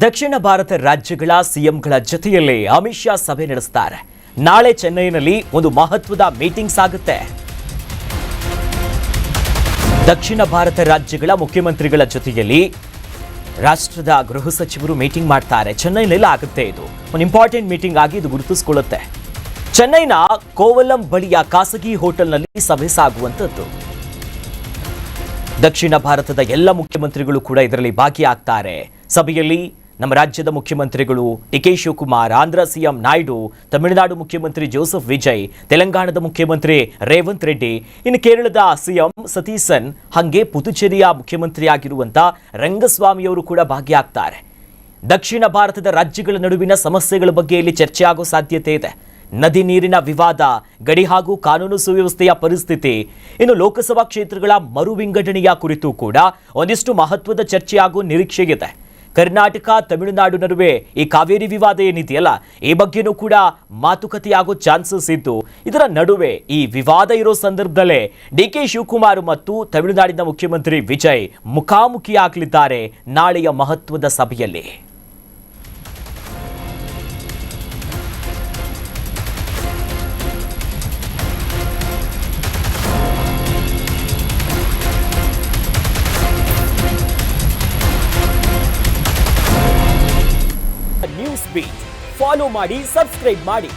ದಕ್ಷಿಣ ಭಾರತ ರಾಜ್ಯಗಳ ಸಿಎಂಗಳ ಜೊತೆಯಲ್ಲಿ ಅಮಿತ್ ಶಾ ಸಭೆ ನಡೆಸುತ್ತಾರೆ. ನಾಳೆ ಚೆನ್ನೈನಲ್ಲಿ ಒಂದು ಮಹತ್ವದ ಮೀಟಿಂಗ್ ಸಾಗುತ್ತೆ. ದಕ್ಷಿಣ ಭಾರತ ರಾಜ್ಯಗಳ ಮುಖ್ಯಮಂತ್ರಿಗಳ ಜೊತೆಯಲ್ಲಿ ರಾಷ್ಟ್ರದ ಗೃಹ ಸಚಿವರು ಮೀಟಿಂಗ್ ಮಾಡ್ತಾರೆ. ಚೆನ್ನೈನಲ್ಲಿ ಆಗುತ್ತೆ. ಇದು ಒಂದು ಇಂಪಾರ್ಟೆಂಟ್ ಮೀಟಿಂಗ್ ಆಗಿ ಇದು ಗುರುತಿಸಿಕೊಳ್ಳುತ್ತೆ. ಚೆನ್ನೈನ ಕೋವಲಂ ಬಳಿಯ ಖಾಸಗಿ ಹೋಟೆಲ್ನಲ್ಲಿ ಸಭೆ ಸಾಗುವಂತದ್ದು. ದಕ್ಷಿಣ ಭಾರತದ ಎಲ್ಲ ಮುಖ್ಯಮಂತ್ರಿಗಳು ಕೂಡ ಇದರಲ್ಲಿ ಭಾಗಿಯಾಗ್ತಾರೆ. ಸಭೆಯಲ್ಲಿ ನಮ್ಮ ರಾಜ್ಯದ ಮುಖ್ಯಮಂತ್ರಿಗಳು ಡಿ.ಕೆ. ಶಿವಕುಮಾರ್, ಆಂಧ್ರ ಸಿಎಂ ನಾಯ್ಡು, ತಮಿಳುನಾಡು ಮುಖ್ಯಮಂತ್ರಿ ಜೋಸೆಫ್ ವಿಜಯ್, ತೆಲಂಗಾಣದ ಮುಖ್ಯಮಂತ್ರಿ ರೇವಂತ್ ರೆಡ್ಡಿ, ಇನ್ನು ಕೇರಳದ ಸಿಎಂ ಸತೀಸನ್, ಹಾಗೆ ಪುದುಚೇರಿಯ ಮುಖ್ಯಮಂತ್ರಿಯಾಗಿರುವಂಥ ರಂಗಸ್ವಾಮಿಯವರು ಕೂಡ ಭಾಗಿಯಾಗ್ತಾರೆ. ದಕ್ಷಿಣ ಭಾರತದ ರಾಜ್ಯಗಳ ನಡುವಿನ ಸಮಸ್ಯೆಗಳ ಬಗ್ಗೆ ಇಲ್ಲಿ ಚರ್ಚೆ ಆಗೋ ಸಾಧ್ಯತೆ ಇದೆ. ನದಿ ನೀರಿನ ವಿವಾದ, ಗಡಿ ಹಾಗೂ ಕಾನೂನು ಸುವ್ಯವಸ್ಥೆಯ ಪರಿಸ್ಥಿತಿ, ಇನ್ನು ಲೋಕಸಭಾ ಕ್ಷೇತ್ರಗಳ ಮರು ವಿಂಗಡಣೆಯ ಕುರಿತು ಕೂಡ ಒಂದಿಷ್ಟು ಮಹತ್ವದ ಚರ್ಚೆಯಾಗುವ ನಿರೀಕ್ಷೆ ಇದೆ. ಕರ್ನಾಟಕ ತಮಿಳುನಾಡು ನಡುವೆ ಈ ಕಾವೇರಿ ವಿವಾದ ಏನಿದೆಯಲ್ಲ, ಈ ಬಗ್ಗೆನೂ ಕೂಡ ಮಾತುಕತೆಯಾಗೋ ಚಾನ್ಸಸ್ ಇದ್ದು, ಇದರ ನಡುವೆ ಈ ವಿವಾದ ಇರೋ ಸಂದರ್ಭದಲ್ಲೇ ಡಿ.ಕೆ. ಶಿವಕುಮಾರ್ ಮತ್ತು ತಮಿಳುನಾಡಿನ ಮುಖ್ಯಮಂತ್ರಿ ವಿಜಯ್ ಮುಖಾಮುಖಿಯಾಗಲಿದ್ದಾರೆ ನಾಳೆಯ ಮಹತ್ವದ ಸಭೆಯಲ್ಲಿ. ನ್ಯೂಸ್ ಬೀಟ್ ಫಾಲೋ ಮಾಡಿ, ಸಬ್ಸ್ಕ್ರೈಬ್ ಮಾಡಿ.